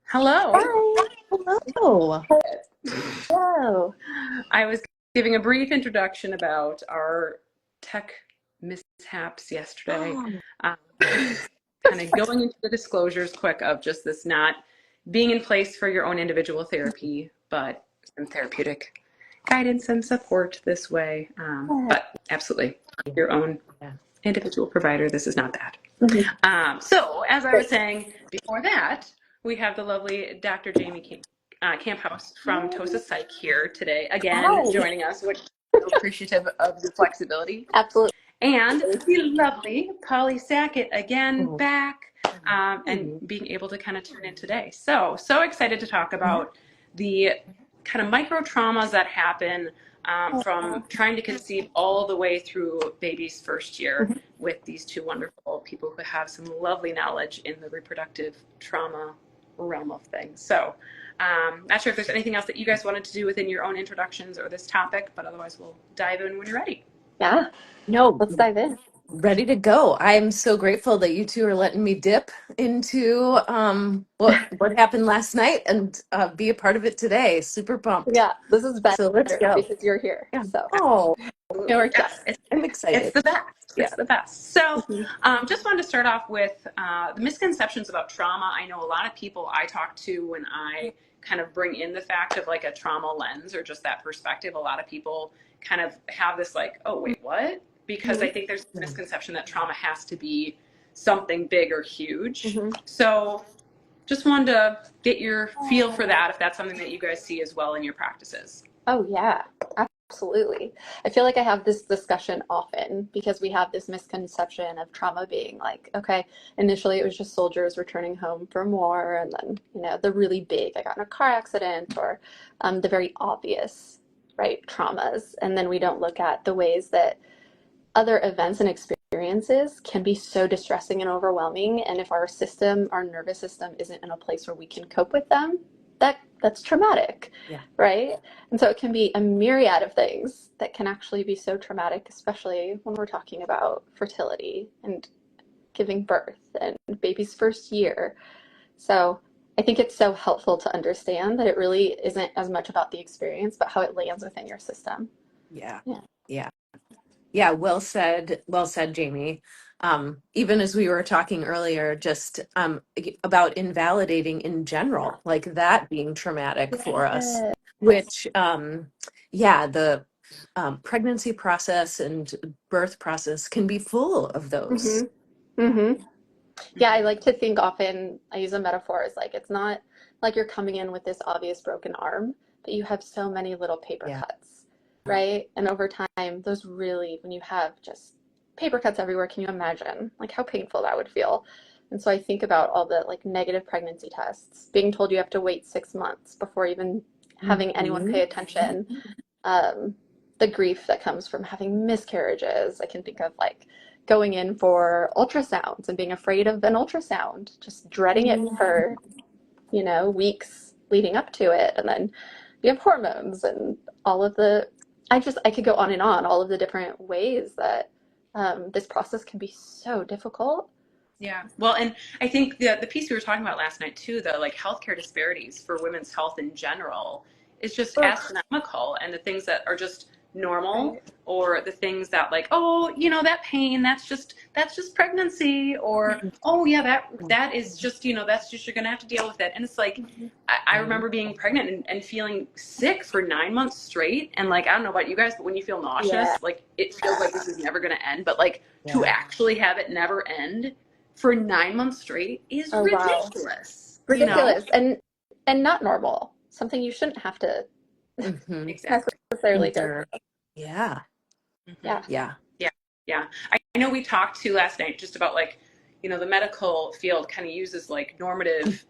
Hello. Hi. Hello. Hello. I was giving a brief introduction about our tech mishaps yesterday. Oh, Um, kind of going into the disclosures quick of just this not being in place for your own individual therapy, but some therapeutic guidance and support this way. But absolutely, your own yeah. individual provider, this is not that. Mhm. So, as I was Great. saying before that, we have the lovely Dr. Jamie Camphouse from TOSA Psych here today, again Hi. joining us, which is so appreciative of your flexibility. Absolutely. And the lovely Polly Sackett again Oh, back and being able to kind of tune in today. So excited to talk yeah. about the kind of micro traumas that happen from trying to conceive all the way through baby's first year Mhm. with these two wonderful people who have some lovely knowledge in the reproductive trauma realm of things. So not sure if there's anything else that you guys wanted to do within your own introductions or this topic, but otherwise we'll dive in when you're ready. Yeah. No, Let's dive in. ready to go. I'm so grateful that you two are letting me dip into what happened last night and be a part of it today. Super pumped. Yeah, this is So let's better go. because you're here. Yeah. So Oh, we're Yes, excited. I'm it's excited. the best. Yeah. It's the best. So, Mhm. just wanted to start off with the misconceptions about trauma. I know a lot of people I talk to when I kind of bring in the fact of like a trauma lens or just that perspective. A lot of people kind of have this like, oh, wait, what? Because I Mhm. think there's a misconception that trauma has to be something big or huge. Mhm. So, just wanted to get your feel for that if that's something that you guys see as well in your practices. Oh, yeah, absolutely. I feel like I have this discussion often because we have this misconception of trauma being like, okay, initially it was just soldiers returning home from war, and then, the really big, I got in a car accident, or the very obvious, right, traumas. And then we don't look at the ways that other events and experiences can be so distressing and overwhelming. And if our system, our nervous system, isn't in a place where we can cope with them, that's traumatic, Yeah. right? And so it can be a myriad of things that can actually be so traumatic, especially when we're talking about fertility and giving birth and baby's first year. So I think it's so helpful to understand that it really isn't as much about the experience, but how it lands within your system. Yeah. Yeah. Yeah. Yeah. Well said. Well said, Jamie. Even as we were talking earlier, just about invalidating in general, like that being traumatic for us, Yes. which, yeah, the pregnancy process and birth process can be full of those. Mm-hmm. Mm-hmm. Yeah, I like to think often, I use a metaphor as like it's not like you're coming in with this obvious broken arm, but you have so many little paper Yeah. cuts, right? And over time, those really, when you have just paper cuts everywhere, can you imagine like how painful that would feel? And so I think about all the like negative pregnancy tests, being told you have to wait 6 months before even having anyone Mhm. pay attention, um, the grief that comes from having miscarriages. I can think of like going in for ultrasounds and being afraid of an ultrasound, just dreading it for, weeks leading up to it. And then you have hormones and all of the, I could go on and on, all of the different ways that this process can be so difficult. Yeah. Well, and I think the piece we were talking about last night too, the like healthcare disparities for women's health in general is just Ugh, astronomical. And the things that are just normal right. or the things that like, oh, that pain, that's just pregnancy, or oh yeah, that is just, that's just you're gonna have to deal with it. And it's like Mhm. I remember being pregnant and feeling sick for 9 months straight. And like I don't know about you guys, but when you feel Yeah. nauseous, like it feels like this is never gonna end. But like to Yeah. actually have it never end for 9 months straight is Oh, wow. ridiculous, Ridiculous and not normal. Something you shouldn't have to Hmm. Exactly. necessarily go Endure. through. Yeah. Yeah. Yeah. Yeah, yeah. I know we talked to last night just about like, the medical field kind of uses like normative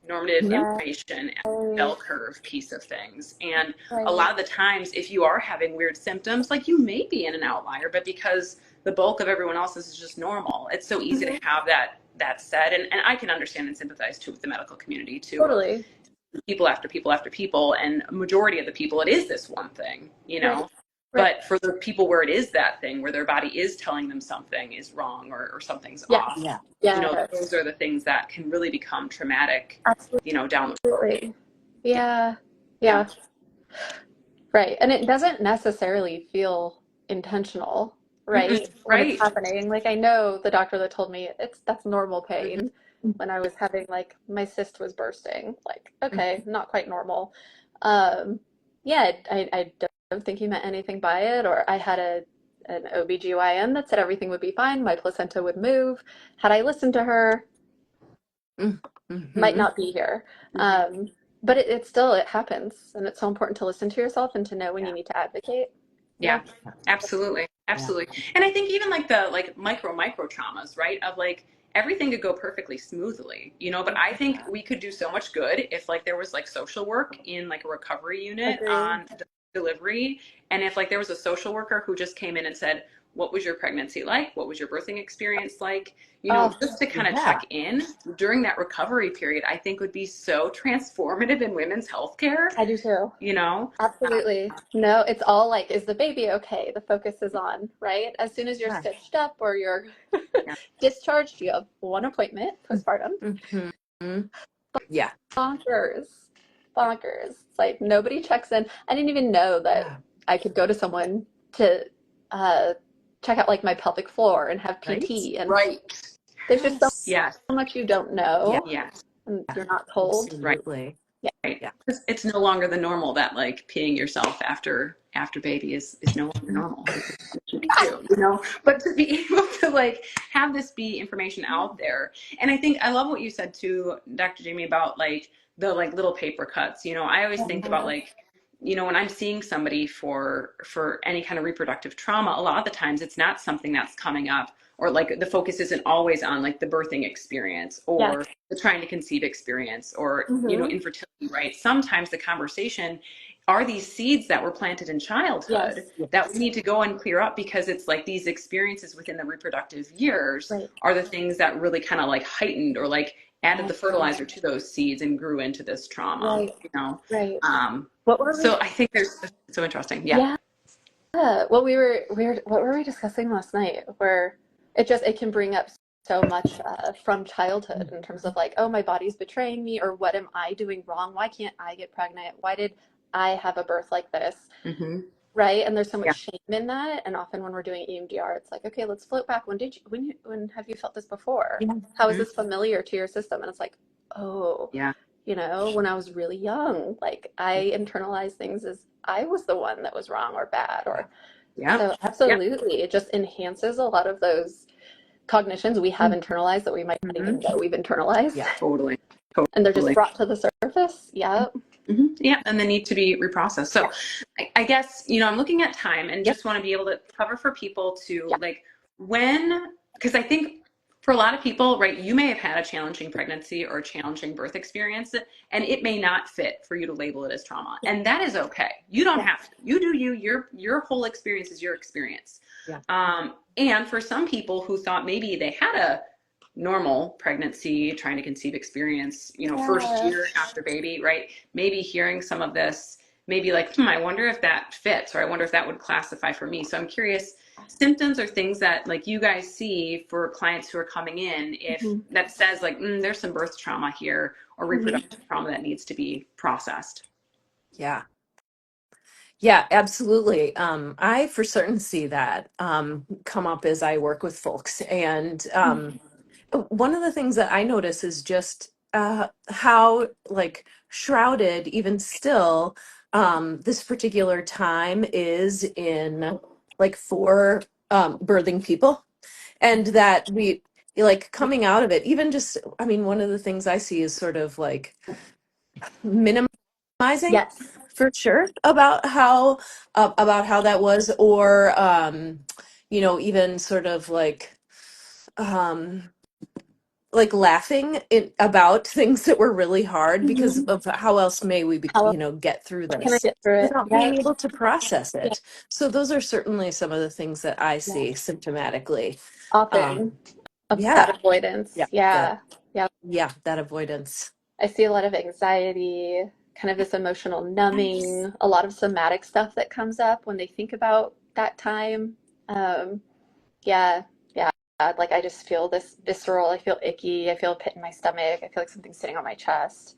Right. information as a bell curve piece of things. And a Right. lot of the times, if you are having weird symptoms, like you may be in an outlier, but because the bulk of everyone else's is just normal, it's so easy to Mhm. have that said. And I can understand and sympathize too with the medical community too of Totally. people after people after people, and majority of the people, it is this one thing, Right. Right. But for the people where it is that thing, where their body is telling them something is wrong or something's Yes. off, Yeah. those are the things that can really become traumatic, down the road. Absolutely. Yeah. Yeah. Yeah. Right. And it doesn't necessarily feel intentional, Mm-mm. right? When it's Right. happening. Like I know the doctor that told me that's normal Mhm. pain when I was having like my cyst was bursting. Like, okay, not quite normal. Um, yeah, I don't think he meant anything by it, or I had an OBGYN that said everything would be fine, my placenta would move. Had I listened to her, might Mm-hmm. not be here. Mhm. But it still it happens, and it's so important to listen to yourself and to know when you Yeah. need to advocate. Yeah. Yeah, absolutely. Yeah. Absolutely. And I think even like the micro traumas, right? Of like everything could go perfectly smoothly, but I think we could do so much good if like there was like social work in like a recovery unit Agree. on delivery. And if like there was a social worker who just came in and said, what was your pregnancy like? What was your birthing experience like? Oh, Just to kind of Yeah. check in during that recovery period, I think would be so transformative in women's healthcare, I do too. you know? Absolutely. No, it's all like, is the baby okay? The focus is on, right? As soon as you're Yeah. stitched up or you're Yeah. discharged, you have one appointment postpartum. Mm-hmm. Yeah. Bonkers. Bonkers. It's like nobody checks in. I didn't even know that Yeah. I could go to someone to uh, check out like my pelvic floor and have Right? PT. And Right. there's just so Yes. Yes. much you don't Yeah. know Yes. and you're not told. Right. Absolutely. Yeah. Right. Yeah. It's no longer the normal that like peeing yourself after baby is no longer normal. It should be too, But to be able to like have this be information out there. And I think I love what you said too, Dr. Jamie, about like the like little paper cuts. I always think about like, when I'm seeing somebody for any kind of reproductive trauma, a lot of the times it's not something that's coming up, or like the focus isn't always on like the birthing experience Yes. or the trying to conceive experience or Mm-hmm. infertility, right? Sometimes the conversation are these seeds that were planted in childhood Yes. that we need to go and clear up, because it's like these experiences within the reproductive years Right. are the things that really kind of like heightened or like added the fertilizer to those seeds and grew into this trauma, Right. Right. um, What were we? so I think there's so interesting. Yeah. Yeah. Well, what were we discussing last night? Where it can bring up so much from childhood in terms of like, oh, my body's betraying me, or what am I doing wrong? Why can't I get pregnant? Why did I have a birth like this? Mm-hmm. Right? And there's so much Yeah. shame in that. And often when we're doing EMDR, it's like, okay, let's float back. When have you felt this before? Yeah. How is this familiar to your system? And it's like, oh, Yeah. when I was really young, like I internalized things as I was the one that was wrong or bad, or Yeah. so Yeah. absolutely. It just enhances a lot of those cognitions we have internalized that we might not Mm-hmm. even know we've internalized. Yeah. Totally. And they're just Totally. brought to the surface. Yeah. Mm-hmm. Yeah, and they need to be reprocessed. So Yeah. I guess, I'm looking at time and Yep. just want to be able to cover for people Yeah. to like because I think for a lot of people, right, you may have had a challenging pregnancy or a challenging birth experience, and it may not fit for you to label it as trauma. Yeah. And that is okay. You don't Yeah. have to. You do you. Your whole experience is your experience. Yeah. And for some people who thought maybe they had a normal pregnancy, trying to conceive experience, first Yeah. year after baby, right? Maybe hearing some of this, maybe like, I wonder if that fits, or I wonder if that would classify for me. So I'm curious, symptoms or things that like you guys see for clients who are coming in, if Mhm. that says like, there's some birth trauma here or Mhm. reproductive trauma that needs to be processed. Yeah. Yeah, absolutely. I for certain see that come up as I work with folks. And one of the things that I notice is just how like shrouded even still this particular time is in like for birthing people, and that we like coming out of it, even just, I mean, one of the things I see is sort of like minimizing Yes. for sure about how that was, or even sort of um like laughing about things that were really hard, because Mhm. of how else may we be, How else get through can I this get through it? without Yeah. being able to process Yeah. it. So those are certainly some of the things that I Yeah. see symptomatically. um Often of that yeah. avoidance. Yeah, that Yeah. Yeah. yeah, that avoidance. I see a lot of anxiety, kind of this emotional numbing, a lot of somatic stuff that comes up when they think about that time. Um, yeah, yeah. Like I just feel this visceral, I feel icky, I feel a pit in my stomach, I feel like something's sitting on my chest.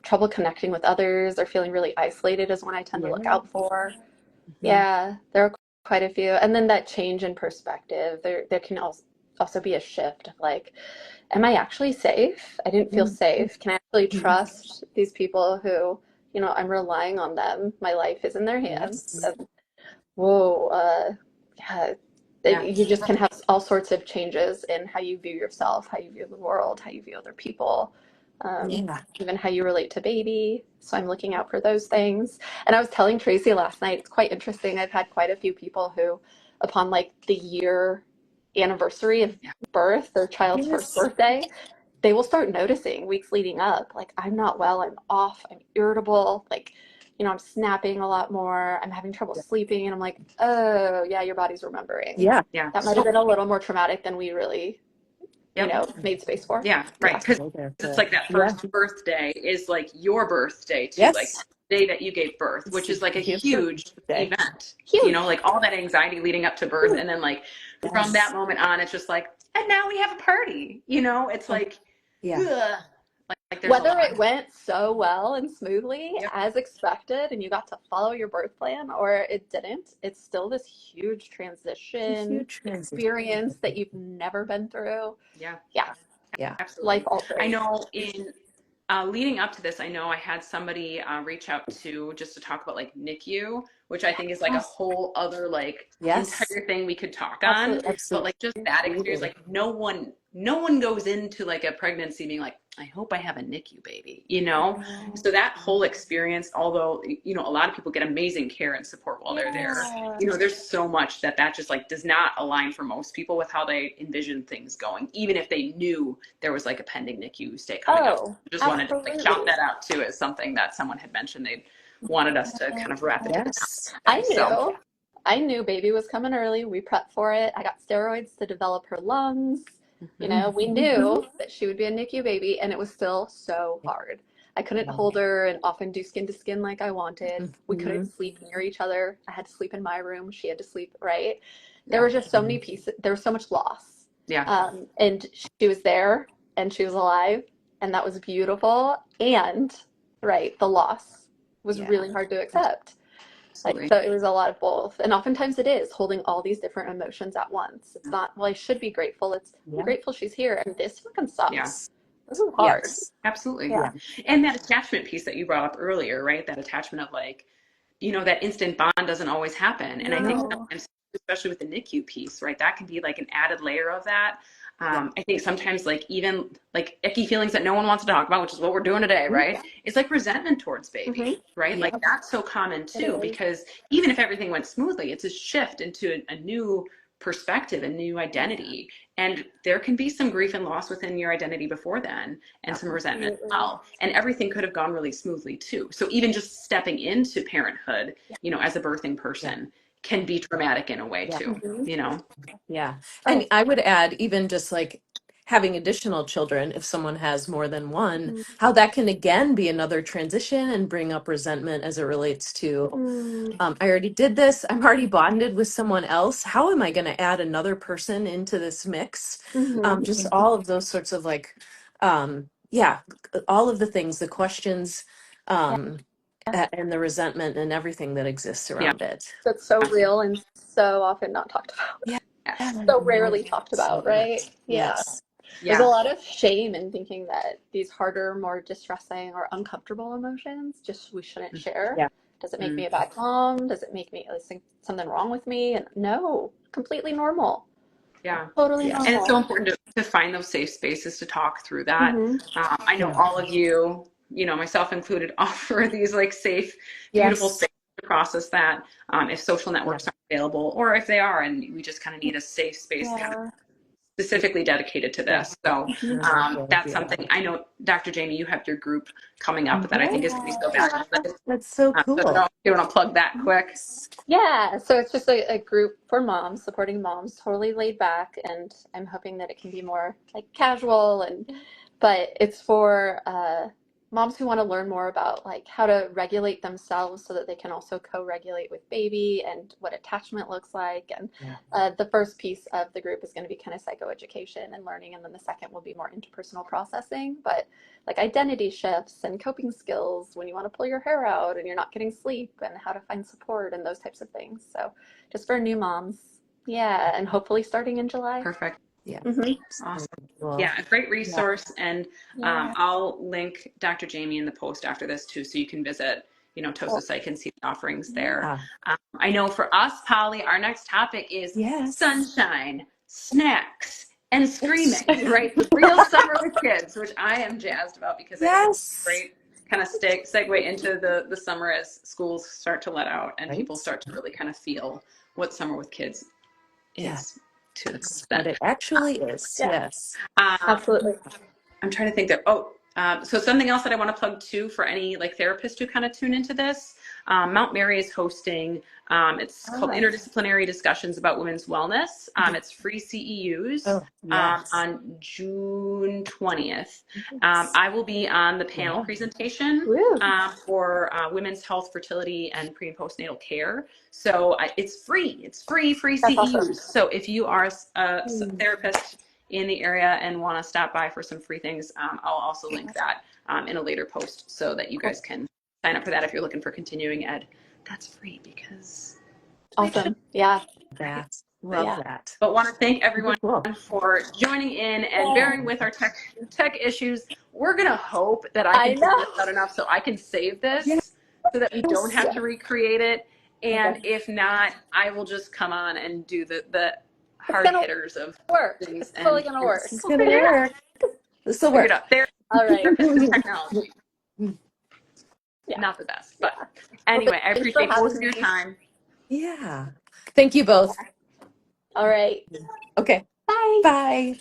Trouble connecting with others or feeling really isolated is one I tend to look Yeah. out for. Mhm. Yeah, there are quite a few. And then that change in perspective, there can also be a shift of like, am I actually safe? I didn't feel Mm. safe. Can I actually Mhm. trust these people who, I'm relying on them? My life is in their hands. Yes. Whoa, yeah, Yeah. you just can have all sorts of changes in how you view yourself, how you view the world, how you view other people, Yeah. even how you relate to baby. So I'm looking out for those things. And I was telling Tracy last night, it's quite interesting. I've had quite a few people who, upon like the year anniversary of Yeah. birth, their child's first Yes. birthday, they will start noticing weeks leading up, like, I'm not well, I'm off, I'm irritable, like, I'm snapping a lot more, I'm having trouble sleeping. And I'm like, oh, yeah, your body's remembering. Yeah. Yeah. That might have been a little more traumatic than we really, Yep. made space for. Yeah, right. Yeah. Because Go there it's for. like that Yeah. first birthday is like your birthday too, like Yes. the day that you gave birth, It's which a is like a huge huge day. event. Huge. Like all that anxiety leading up to birth, Huge. and then like from that Yes. moment on, it's just like, and now we have a party. It's Oh, like, yeah. ugh. Like there's a Whether lot. it went so well and smoothly Yep. as expected and you got to follow your birth plan or it didn't, it's still this huge It's a transition huge transition. experience that you've never been through. Yeah. Yeah, Yeah. life Absolutely. I altering. know in leading up to this, I know I had somebody reach out to just to talk about like NICU, which I think is like a Yes, whole other like Yes. entire thing we could talk on. absolutely. But like just that experience, Absolutely. like no one goes into like a pregnancy being like, I hope I have a NICU baby. So that whole experience, although a lot of people get amazing care and support while they're there, Yeah. there's so much that just like does not align for most people with how they envision things going, even if they knew there was like a pending NICU stay coming up. Oh, Just wanted to like shout absolutely. that out too as something that someone had mentioned they wanted us to kind of wrap it in Yes. that I way. So knew. I knew baby was coming early. We prepped for it. I got steroids to develop her lungs. mhm. We knew that she would be a NICU baby, and it was still so hard. I couldn't hold her and often do skin to skin like I wanted. We couldn't Mhm. sleep near each other. I had to sleep in my room. She had to sleep, right? There Yeah. were just so many pieces. There was so much loss. Yeah. And she was there and she was alive, and that was beautiful. And, right, the loss was Yeah. really hard to accept. Like, Absolutely. so it was a lot of both. And oftentimes it is holding all these different emotions at once. It's not, well, I should be grateful. It's, I'm Yeah. grateful she's here. And this fucking Yeah. sucks. Yes. This is hard. Yes. Absolutely. Yeah. Yeah. And that attachment piece that you brought up earlier, right? That attachment of like, that instant bond doesn't always happen. And I think No. sometimes, especially with the NICU piece, right, that can be like an added layer of that. Yeah. I think sometimes like even like icky feelings that no one wants to talk about, which is what we're doing today, Mhm. right? It's like resentment towards Mm-hmm. baby, right? Like Yep. that's so common It too, is. because even if everything went smoothly, it's a shift into a new perspective, a new identity. And there can be some grief and loss within your identity before then, and some resentment as Absolutely. well. And everything could have gone really smoothly too. So even just stepping into parenthood, as a birthing Yeah. person can be traumatic in a way Yeah. Mm-hmm. Yeah. And Oh. I would add, even just like having additional children, if someone has more than one, how that can again be another transition and bring up resentment as it relates to, Mm-hmm. I already did this. I'm already bonded with someone else. How am I going to add another person into this mix? Mm-hmm. Just all of those sorts of like, yeah, all of the things, the questions, Yeah. um, and the resentment and everything that exists Yeah. around it. So it's so Yeah. real and so often not talked about. Yeah. Yes. So rarely talked about, right? Yes. Yeah. Yes. There's a Yeah. lot of shame in thinking that these harder, more distressing or uncomfortable emotions just we shouldn't share. Yeah. Does it make Mm. me a bad mom? Does it make me think something wrong with me? And no, completely normal. Yeah. Totally Yeah. And it's so normal. important to find those safe spaces to talk through that. Mm-hmm. I know Yeah. all of you, myself included, offer these like safe, beautiful Yes. spaces to process that. If social Yeah. networks aren't available, or if they are, and we just kind of need a safe space kind of Yeah. specifically dedicated to Yeah. this. So Mm-hmm. that's Yeah. something I know, Dr. Jamie, you have your group coming up that I think is going to be so Yeah. valuable. That's so So I don't cool. know if you want to plug that quick. Yeah, so it's just a group for moms, supporting moms, totally laid back, and I'm hoping that it can be more like casual but it's for moms who want to learn more about like how to regulate themselves so that they can also co-regulate with baby and what attachment looks like. And Yeah. the first piece of the group is going to be kind of psychoeducation and learning, and then the second will be more interpersonal processing, but like identity shifts and coping skills when you want to pull your hair out and you're not getting sleep, and how to find support and those types of things. So just for new moms. Yeah, and hopefully starting in July. Perfect. Yeah. Awesome. Cool. Yeah, a great Yeah. resource. And Yeah. I'll link Dr. Jamie in the post after this too, so you can visit, Cool. TOSA Psych and see the offerings there. Yeah. I know for us, Polly, our next topic is Yes. sunshine, snacks, and screaming, right? The real summer with kids, which I am jazzed about because I think it's a Yes. great kind of segue into the summer as schools start to let out and Right. people start to really kind of feel what summer with kids Yeah. is to the What it actually is. Yeah. Yes. Absolutely. I'm trying to think that, so something else that I want to plug too for any like therapists who kind of tune into this, Mount Mary is hosting, it's called Interdisciplinary Discussions About Women's Wellness. It's free CEUs Oh, yes. on June 20th. I will be on the panel Yeah. presentation Woo. for women's health, fertility, and pre and postnatal care. So it's free. It's free That's CEUs. awesome. So if you are a therapist in the area and want to stop by for some free things, I'll also link that in a later post so that you guys can sign up for that if you're looking for continuing ed. That's free because Awesome. Yeah. That. Love Yeah. that. But want to thank everyone Cool. for joining in and bearing with our tech issues. We're gonna hope that I I can figure know. this out enough so I can save this Yeah. so that we don't have to recreate it. And Okay. if not, I will just come on and do the hard gonna hitters of Work. things. It's totally gonna work. This is We'll gonna figure it out. work. This will Figure work. it out. There, All right. the technology. Yeah. Not the best, but anyway, I Thanks for appreciate both having of your me. time. Yeah. Thank you both. All right. Okay. Bye. Bye.